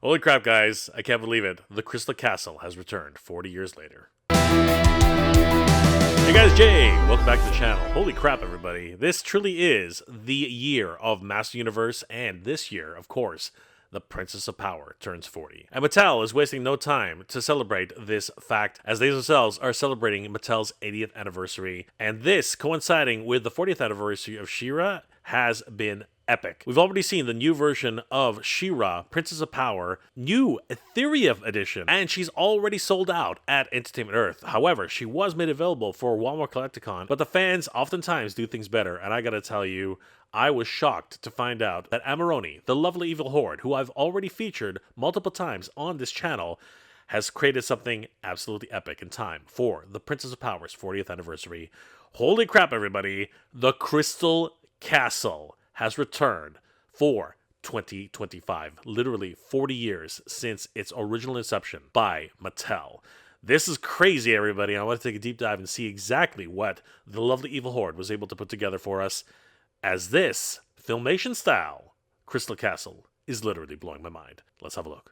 Holy crap, guys. I can't believe it. The Crystal Castle has returned 40 years later. Hey guys, Jay! Welcome back to the channel. Holy crap, everybody. This truly is the year of Master Universe, and this year, of course, the Princess of Power turns 40. And Mattel is wasting no time to celebrate this fact, as they themselves are celebrating Mattel's 80th anniversary. And this, coinciding with the 40th anniversary of She-Ra, has been epic. We've already seen the new version of She-Ra, Princess of Power, new Ethereum edition, and she's already sold out at Entertainment Earth. However, she was made available for Walmart Collecticon, but the fans oftentimes do things better, and I gotta tell you, I was shocked to find out that Ameroni, the Lovely Evil Horde, who I've already featured multiple times on this channel, has created something absolutely epic in time for the Princess of Power's 40th anniversary. Holy crap, everybody! The Crystal Castle has returned for 2025, literally 40 years since its original inception by Mattel. This is crazy, everybody. I want to take a deep dive and see exactly what the Lovely Evil Horde was able to put together for us, as this Filmation style Crystal Castle is literally blowing my mind. Let's have a look.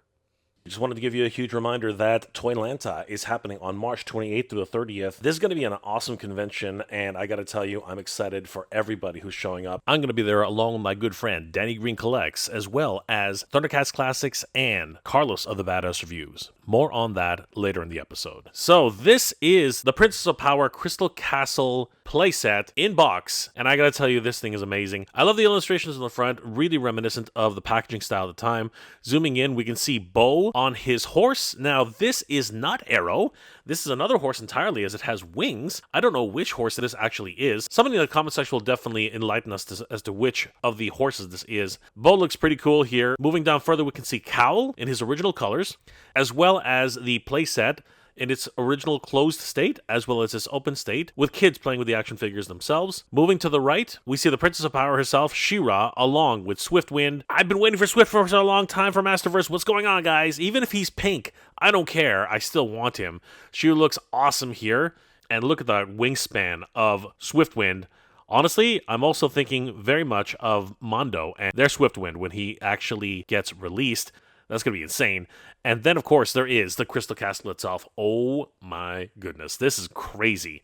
Just wanted to give you a huge reminder that Toylanta is happening on March 28th through the 30th. This is going to be an awesome convention, and I got to tell you, I'm excited for everybody who's showing up. I'm going to be there along with my good friend Danny Green Collects, as well as Thundercats Classics and Carlos of the Badass Reviews. More on that later in the episode. So this is the Princess of Power Crystal Castle playset in box, and I gotta tell you, this thing is amazing. I love the illustrations on the front, really reminiscent of the packaging style at the time. Zooming in, we can see Bo on his horse. Now, this is not Arrow. This is another horse entirely, as it has wings. I don't know which horse this actually is. Somebody in the comment section will definitely enlighten us as to which of the horses this is. Bo looks pretty cool here. Moving down further, we can see Cowl in his original colors, as well as the playset in its original closed state, as well as its open state, with kids playing with the action figures themselves. Moving to the right, we see the Princess of Power herself, She-Ra, along with Swiftwind. I've been waiting for Swift for a long time for Masterverse. What's going on, guys? Even if he's pink, I don't care. I still want him. She looks awesome here. And look at the wingspan of Swiftwind. Honestly, I'm also thinking very much of Mondo and their Swiftwind when he actually gets released. That's going to be insane. And then, of course, there is the Crystal Castle itself. Oh my goodness, this is crazy.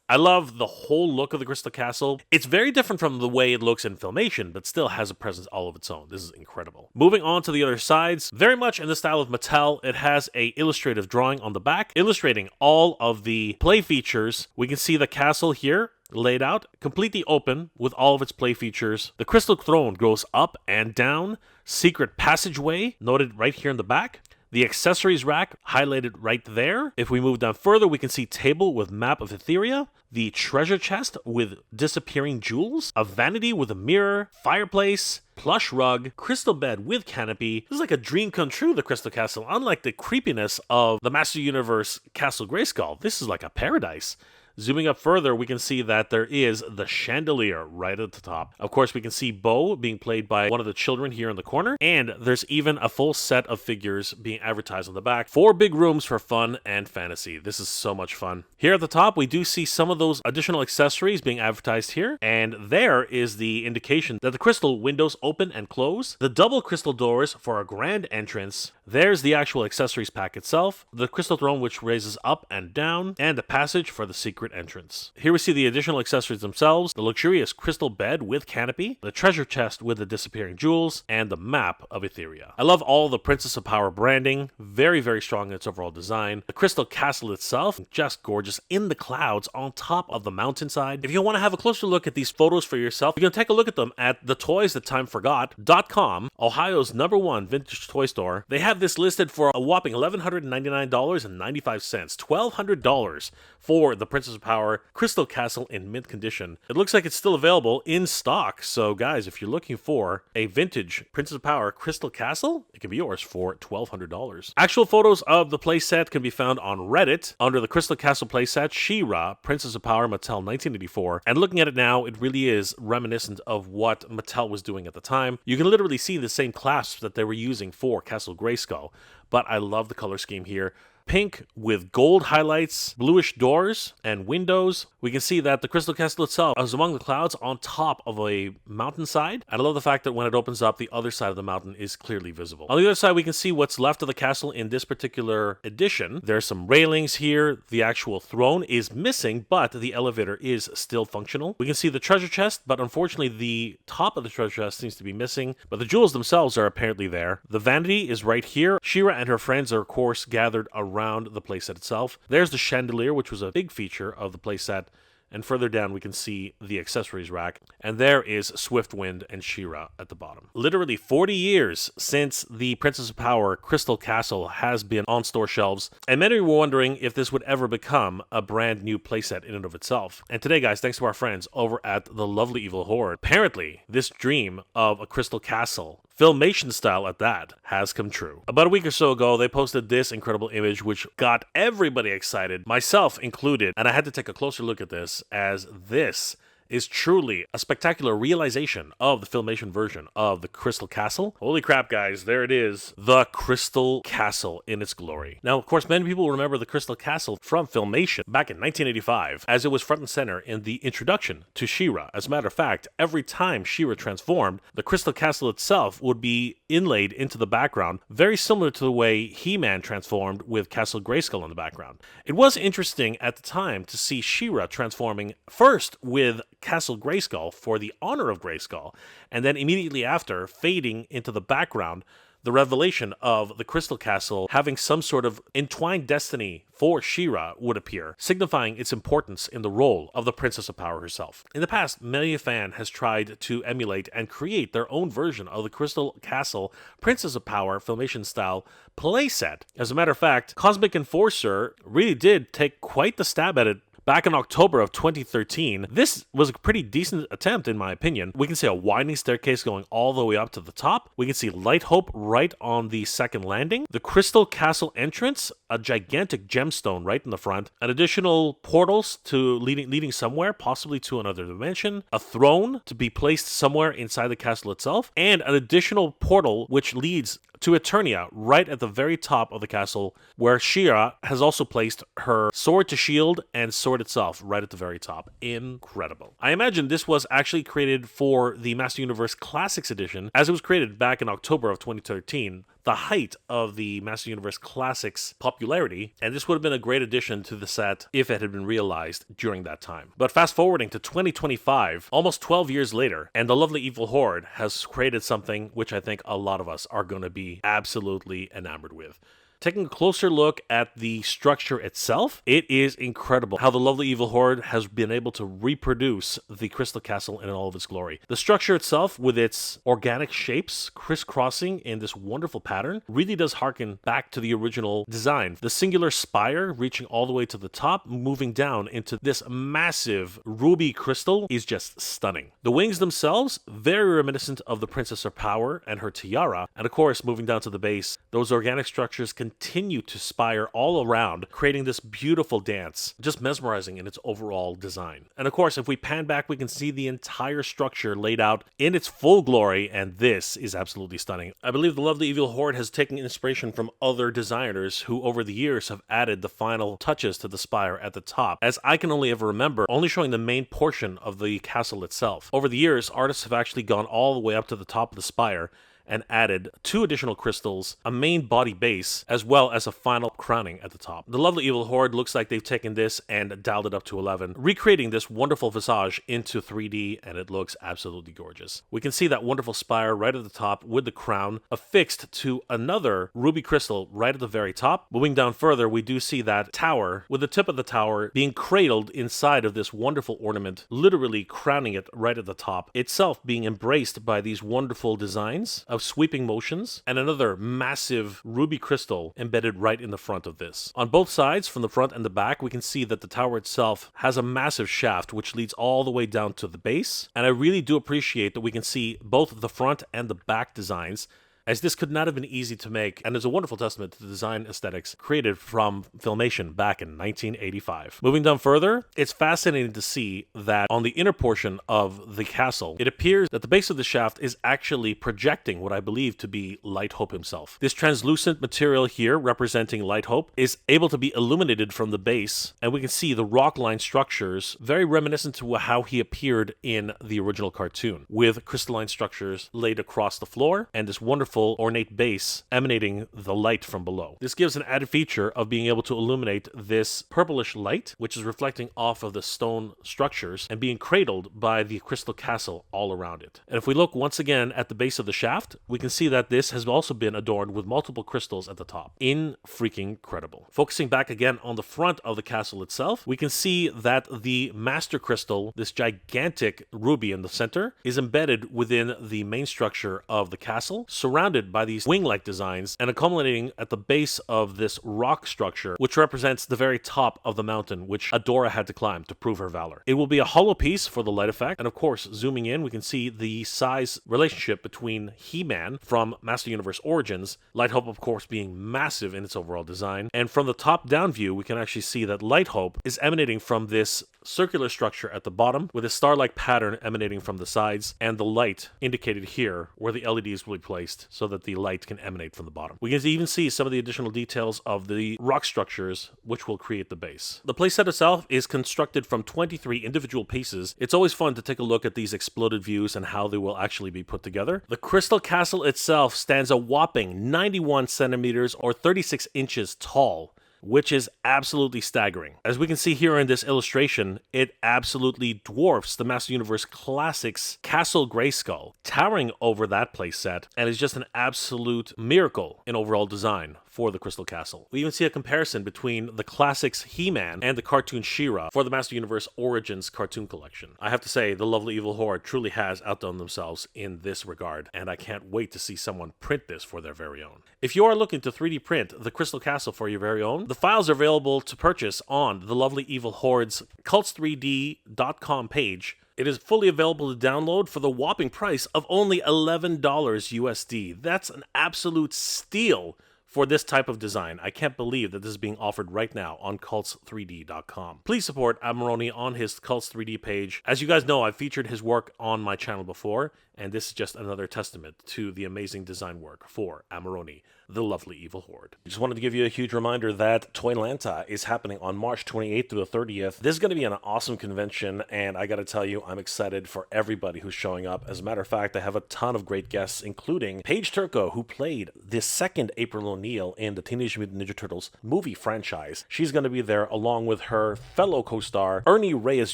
I love the whole look of the Crystal Castle. It's very different from the way it looks in Filmation, but still has a presence all of its own. This is incredible. Moving on to the other sides, very much in the style of Mattel, it has a illustrative drawing on the back, illustrating all of the play features. We can see the castle here, laid out, completely open with all of its play features. The Crystal Throne goes up and down. Secret passageway, noted right here in the back. The accessories rack, highlighted right there. If we move down further, we can see table with map of Etheria, the treasure chest with disappearing jewels, a vanity with a mirror, fireplace, plush rug, crystal bed with canopy. This is like a dream come true, the Crystal Castle. Unlike the creepiness of the Master Universe Castle Grayskull, this is like a paradise. Zooming up further, we can see that there is the chandelier right at the top. Of course, we can see Bo being played by one of the children here in the corner, and there's even a full set of figures being advertised on the back. 4 big rooms for fun and fantasy. This is so much fun. Here at the top, we do see some of those additional accessories being advertised here, and there is the indication that the crystal windows open and close, the double crystal doors for a grand entrance. There's the actual accessories pack itself, the crystal throne which raises up and down, and the passage for the secret entrance. Here we see the additional accessories themselves, the luxurious crystal bed with canopy, the treasure chest with the disappearing jewels, and the map of Etheria. I love all the Princess of Power branding, very, very strong in its overall design. The Crystal Castle itself, just gorgeous in the clouds on top of the mountainside. If you want to have a closer look at these photos for yourself, you can take a look at them at thetoysthattime.com, Ohio's #1 vintage toy store. They have this listed for a whopping $1,199.95, $1,200 for the Princess of Power Crystal Castle in mint condition. It looks like it's still available in stock, so guys, if you're looking for a vintage Princess of Power Crystal Castle, it can be yours for $1,200. Actual photos of the playset can be found on Reddit under the Crystal Castle playset She-Ra Princess of Power Mattel 1984, and looking at it now, it really is reminiscent of what Mattel was doing at the time. You can literally see the same clasps that they were using for Castle Grayskull, but I love the color scheme here. pink with gold highlights, bluish doors and windows. We can see that the Crystal Castle itself is among the clouds on top of a mountainside. And I love the fact that when it opens up, the other side of the mountain is clearly visible. On the other side, we can see what's left of the castle in this particular edition. There's some railings here. The actual throne is missing, but the elevator is still functional. We can see the treasure chest, but unfortunately the top of the treasure chest seems to be missing, but the jewels themselves are apparently there. The vanity is right here. She-Ra and her friends are, of course, gathered around the playset itself. There's the chandelier, which was a big feature of the playset. And further down, we can see the accessories rack. And there is Swiftwind and She-Ra at the bottom. Literally 40 years since the Princess of Power Crystal Castle has been on store shelves. And many were wondering if this would ever become a brand new playset in and of itself. And today, guys, thanks to our friends over at the Lovely Evil Horde, apparently this dream of a Crystal Castle, Filmation style at that, has come true. About a week or so ago, they posted this incredible image which got everybody excited, myself included, and I had to take a closer look at this, as this is truly a spectacular realization of the Filmation version of the Crystal Castle. Holy crap, guys, there it is. The Crystal Castle in its glory. Now, of course, many people remember the Crystal Castle from Filmation back in 1985, as it was front and center in the introduction to She-Ra. As a matter of fact, every time She-Ra transformed, the Crystal Castle itself would be inlaid into the background, very similar to the way He-Man transformed with Castle Grayskull in the background. It was interesting at the time to see She-Ra transforming first with Castle Grayskull for the honor of Grayskull, and then immediately after fading into the background, the revelation of the Crystal Castle having some sort of entwined destiny for She-Ra would appear, signifying its importance in the role of the Princess of Power herself. In the past, many a fan has tried to emulate and create their own version of the Crystal Castle Princess of Power Filmation style playset. As a matter of fact, Cosmic Enforcer really did take quite the stab at it back in October of 2013. This was a pretty decent attempt, in my opinion. We can see a winding staircase going all the way up to the top. We can see Light Hope right on the second landing. The Crystal Castle entrance, a gigantic gemstone right in the front. An additional portals to leading somewhere, possibly to another dimension. A throne to be placed somewhere inside the castle itself. And an additional portal which leads to Eternia right at the very top of the castle, where She-Ra has also placed her sword to shield and sword itself right at the very top. Incredible. I imagine this was actually created for the Master Universe Classics Edition, as it was created back in October of 2013, the height of the Master Universe Classics popularity, and this would have been a great addition to the set if it had been realized during that time. But fast forwarding to 2025, almost 12 years later, and the Lovely Evil Horde has created something which I think a lot of us are going to be absolutely enamored with. Taking a closer look at the structure itself, it is incredible how the Lovely Evil Horde has been able to reproduce the Crystal Castle in all of its glory. The structure itself, with its organic shapes crisscrossing in this wonderful pattern, really does harken back to the original design. The singular spire reaching all the way to the top, moving down into this massive ruby crystal, is just stunning. The wings themselves, very reminiscent of the Princess of Power and her tiara, and of course, moving down to the base, those organic structures continue to spire all around, creating this beautiful dance, just mesmerizing in its overall design. And of course, if we pan back, we can see the entire structure laid out in its full glory, and this is absolutely stunning. I believe the Lovely Evil Horde has taken inspiration from other designers who over the years have added the final touches to the spire at the top, as I can only ever remember only showing the main portion of the castle itself. Over the years, artists have actually gone all the way up to the top of the spire and added 2 additional crystals, a main body base, as well as a final crowning at the top. The Lovely Evil Horde looks like they've taken this and dialed it up to 11, recreating this wonderful visage into 3D, and it looks absolutely gorgeous. We can see that wonderful spire right at the top with the crown affixed to another ruby crystal right at the very top. Moving down further, we do see that tower, with the tip of the tower being cradled inside of this wonderful ornament, literally crowning it right at the top, itself being embraced by these wonderful designs of sweeping motions, and another massive ruby crystal embedded right in the front of this. On both sides, from the front and the back, we can see that the tower itself has a massive shaft which leads all the way down to the base, and I really do appreciate that we can see both the front and the back designs as this could not have been easy to make, and is a wonderful testament to the design aesthetics created from Filmation back in 1985. Moving down further, it's fascinating to see that on the inner portion of the castle, it appears that the base of the shaft is actually projecting what I believe to be Light Hope himself. This translucent material here, representing Light Hope, is able to be illuminated from the base, and we can see the rock-line structures, very reminiscent to how he appeared in the original cartoon, with crystalline structures laid across the floor, and this wonderful ornate base emanating the light from below. This gives an added feature of being able to illuminate this purplish light, which is reflecting off of the stone structures and being cradled by the crystal castle all around it. And if we look once again at the base of the shaft, we can see that this has also been adorned with multiple crystals at the top. Incredible. Focusing back again on the front of the castle itself, we can see that the master crystal, this gigantic ruby in the center, is embedded within the main structure of the castle, surrounded by these wing-like designs and accumulating at the base of this rock structure, which represents the very top of the mountain which Adora had to climb to prove her valor. It will be a hollow piece for the light effect, and of course, zooming in, we can see the size relationship between He-Man from Master Universe Origins, Light Hope of course being massive in its overall design, and from the top-down view, we can actually see that Light Hope is emanating from this circular structure at the bottom, with a star-like pattern emanating from the sides, and the light indicated here where the LEDs will be placed so that the light can emanate from the bottom. We can even see some of the additional details of the rock structures which will create the base. The playset itself is constructed from 23 individual pieces. It's always fun to take a look at these exploded views and how they will actually be put together. The crystal castle itself stands a whopping 91 centimeters or 36 inches tall, which is absolutely staggering. As we can see here in this illustration, it absolutely dwarfs the Master Universe Classics Castle Grayskull, towering over that playset, and is just an absolute miracle in overall design for the Crystal Castle. We even see a comparison between the Classics He-Man and the cartoon She-Ra for the Master Universe Origins cartoon collection. I have to say, the Lovely Evil Horde truly has outdone themselves in this regard, and I can't wait to see someone print this for their very own. If you are looking to 3D print the Crystal Castle for your very own, the files are available to purchase on the Lovely Evil Horde's cults3d.com page. It is fully available to download for the whopping price of only $11 USD. That's an absolute steal for this type of design. I can't believe that this is being offered right now on cults3d.com. Please support Ameroni on his Cults3D page. As you guys know, I've featured his work on my channel before, and this is just another testament to the amazing design work for Ameroni, the Lovely Evil Horde. I just wanted to give you a huge reminder that Toylanta is happening on March 28th through the 30th. This is going to be an awesome convention, and I got to tell you, I'm excited for everybody who's showing up. As a matter of fact, I have a ton of great guests, including Paige Turco, who played the second April O'Neil in the Teenage Mutant Ninja Turtles movie franchise. She's going to be there along with her fellow co-star, Ernie Reyes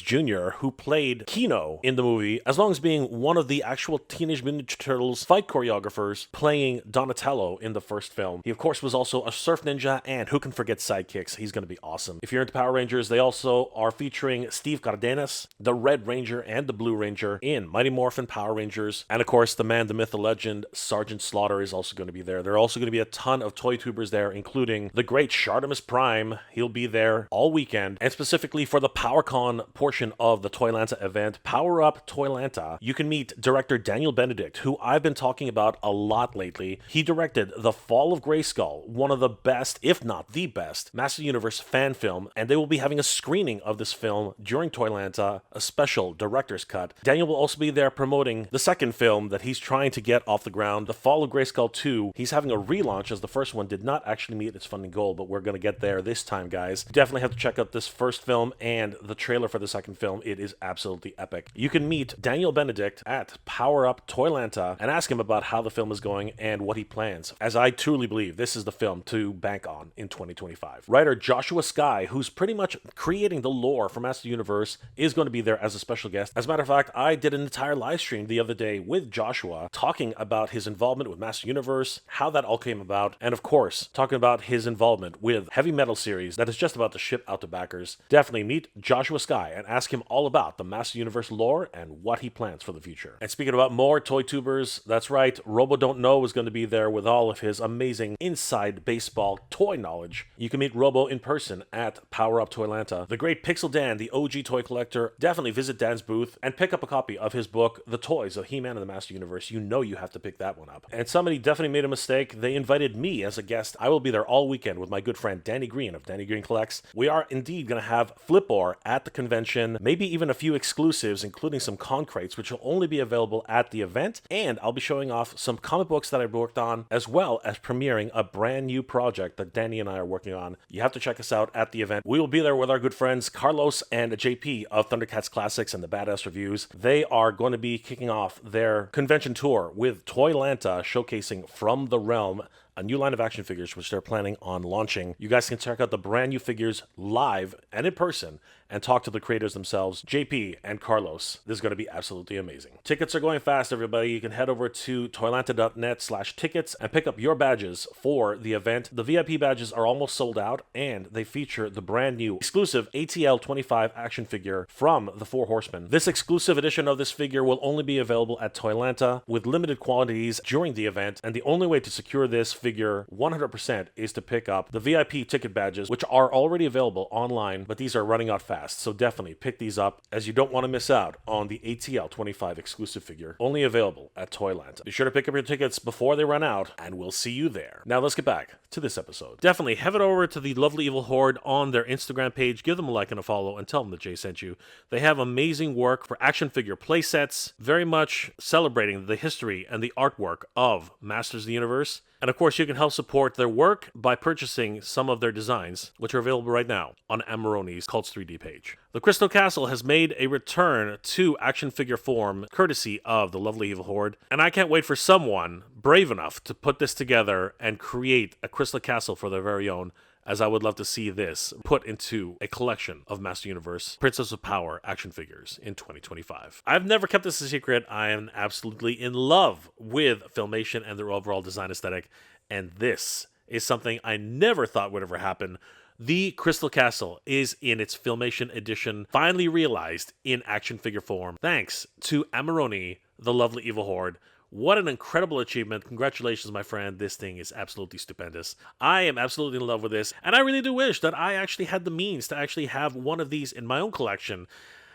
Jr., who played Kino in the movie, as long as being one of the actual Teenage Mutant Ninja Turtles fight choreographers playing Donatello in the first film. He, of course, was also a surf ninja, and who can forget sidekicks? He's going to be awesome. If you're into Power Rangers, they also are featuring Steve Cardenas, the Red Ranger and the Blue Ranger in Mighty Morphin Power Rangers. And, of course, the man, the myth, the legend, Sergeant Slaughter is also going to be there. There are also going to be a ton of toy tubers there, including the great Shartimus Prime. He'll be there all weekend. And specifically for the PowerCon portion of the Toylanta event, Power Up Toylanta, you can meet director Daniel Benedict, who I've been talking about a lot lately. He directed The Fall of Grayskull, one of the best, if not the best, Master Universe fan film, and they will be having a screening of this film during Toylanta, a special director's cut. Daniel will also be there promoting the second film that he's trying to get off the ground, The Fall of Grayskull 2. He's having a relaunch, as the first one did not actually meet its funding goal, but we're going to get there this time, guys. Definitely have to check out this first film and the trailer for the second film. It is absolutely epic. You can meet Daniel Benedict at Power Up Toylanta and ask him about how the film is going and what he plans, as I truly believe this is the film to bank on in 2025. Writer Joshua Skye, who's pretty much creating the lore for Master Universe, is going to be there as a special guest. As a matter of fact, I did an entire live stream the other day with Joshua talking about his involvement with Master Universe, how that all came about, and of course, talking about his involvement with Heavy Metal series that is just about to ship out to backers. Definitely meet Joshua Skye and ask him all about the Master Universe lore and what he plans for the future. And speaking of about more toy tubers? That's right, Robo Don't Know is going to be there with all of his amazing inside baseball toy knowledge. You can meet Robo in person at Power Up Toylanta. The great Pixel Dan, the OG toy collector, definitely visit Dan's booth and pick up a copy of his book, The Toys of He-Man and the Master Universe. You know you have to pick that one up. And somebody definitely made a mistake. They invited me as a guest. I will be there all weekend with my good friend Danny Green of Danny Green Collects. We are indeed going to have Flipor at the convention, maybe even a few exclusives, including some concrates, which will only be available at the event. And I'll be showing off some comic books that I've worked on, as well as premiering a brand new project that Danny and I are working on. You have to check us out at the event. We will be there with our good friends Carlos and JP of Thundercats Classics and the Badass Reviews. They are going to be kicking off their convention tour with Toylanta, showcasing From the Realm, a new line of action figures which they're planning on launching. You guys can check out the brand new figures live and in person and talk to the creators themselves, JP and Carlos. This is going to be absolutely amazing. Tickets are going fast, everybody. You can head over to toylanta.net/tickets and pick up your badges for the event. The VIP badges are almost sold out, and they feature the brand new exclusive ATL 25 action figure from the Four Horsemen. This exclusive edition of this figure will only be available at Toylanta with limited quantities during the event, and the only way to secure this figure 100% is to pick up the VIP ticket badges, which are already available online, but these are running out fast. So definitely pick these up, as you don't want to miss out on the ATL 25 exclusive figure, only available at Toylanta. Be sure to pick up your tickets before they run out, and we'll see you there. Now let's get back to this episode. Definitely head over to the Lovely Evil Horde on their Instagram page, give them a like and a follow, and tell them that Jay sent you. They have amazing work for action figure playsets, very much celebrating the history and the artwork of Masters of the Universe. And of course, you can help support their work by purchasing some of their designs, which are available right now on Ameroni's Cults 3D page. The Crystal Castle has made a return to action figure form, courtesy of the Lovely Evil Horde, and I can't wait for someone brave enough to put this together and create a Crystal Castle for their very own, as I would love to see this put into a collection of Master Universe Princess of Power action figures in 2025. I've never kept this a secret. I am absolutely in love with Filmation and their overall design aesthetic, and this is something I never thought would ever happen. The Crystal Castle is in its Filmation edition, finally realized in action figure form, thanks to Ameroni, the Lovely Evil Horde. What an incredible achievement. Congratulations, my friend. This thing is absolutely stupendous. I am absolutely in love with this, and I really do wish that I actually had the means to actually have one of these in my own collection.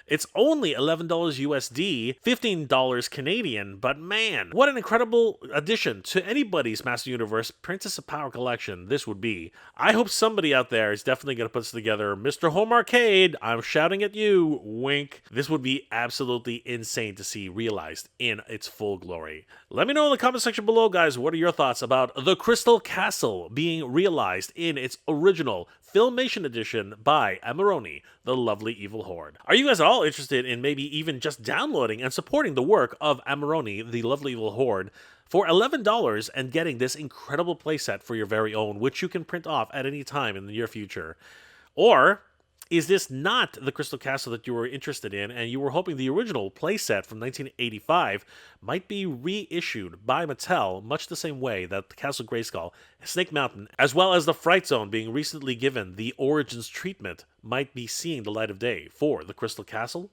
It's only $11 USD, $15 Canadian, but man, what an incredible addition to anybody's Master Universe Princess of Power collection this would be. I hope somebody out there is definitely going to put this together. Mr. Home Arcade, I'm shouting at you, wink. This would be absolutely insane to see realized in its full glory. Let me know in the comment section below, guys, what are your thoughts about the Crystal Castle being realized in its original Filmation edition by Ameroni, the Lovely Evil Horde. Are you guys at all interested in maybe even just downloading and supporting the work of Ameroni, the Lovely Evil Horde, for $11 and getting this incredible playset for your very own, which you can print off at any time in the near future? Or is this not the Crystal Castle that you were interested in, and you were hoping the original playset from 1985 might be reissued by Mattel, much the same way that the Castle Grayskull, Snake Mountain, as well as the Fright Zone being recently given the Origins treatment, might be seeing the light of day for the Crystal Castle?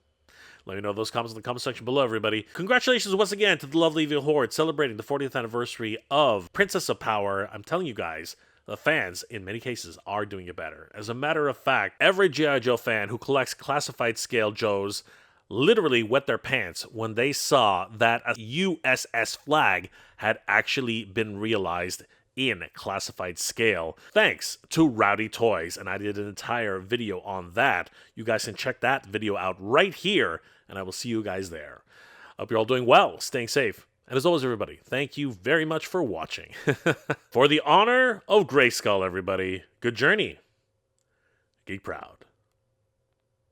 Let me know those comments in the comment section below, everybody. Congratulations once again to the Lovely Evil Horde celebrating the 40th anniversary of Princess of Power. I'm telling you guys, the fans, in many cases, are doing it better. As a matter of fact, every G.I. Joe fan who collects classified scale Joes literally wet their pants when they saw that a USS flag had actually been realized in classified scale, thanks to Rowdy Toys, and I did an entire video on that. You guys can check that video out right here, and I will see you guys there. Hope you're all doing well, staying safe. And as always, everybody, thank you very much for watching. For the honor of Grayskull, everybody, good journey. Geek proud.